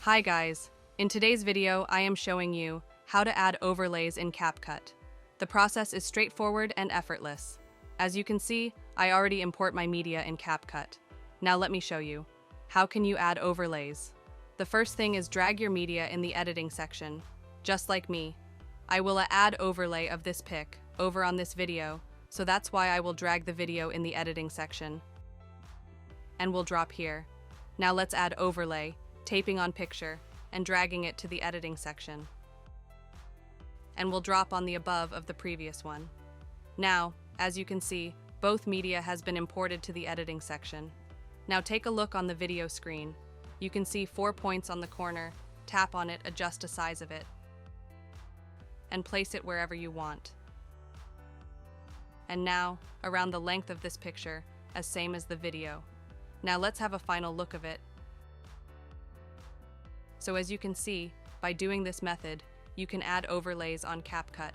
Hi guys, in today's video I am showing you how to add overlays in Capcut. The process is straightforward and effortless. As you can see, I already import my media in Capcut. Now let me show you. How can you add overlays? The first thing is drag your media in the editing section. Just like me, I will add overlay of this pic over on this video, so that's why I will drag the video in the editing section. And we'll drop here. Now let's add overlay, taping on picture, and dragging it to the editing section. And we'll drop on the above of the previous one. Now, as you can see, both media has been imported to the editing section. Now take a look on the video screen. You can see 4 points on the corner. Tap on it, adjust the size of it, and place it wherever you want. And now, around the length of this picture, as same as the video. Now let's have a final look of it. So as you can see, by doing this method, you can add overlays on Capcut.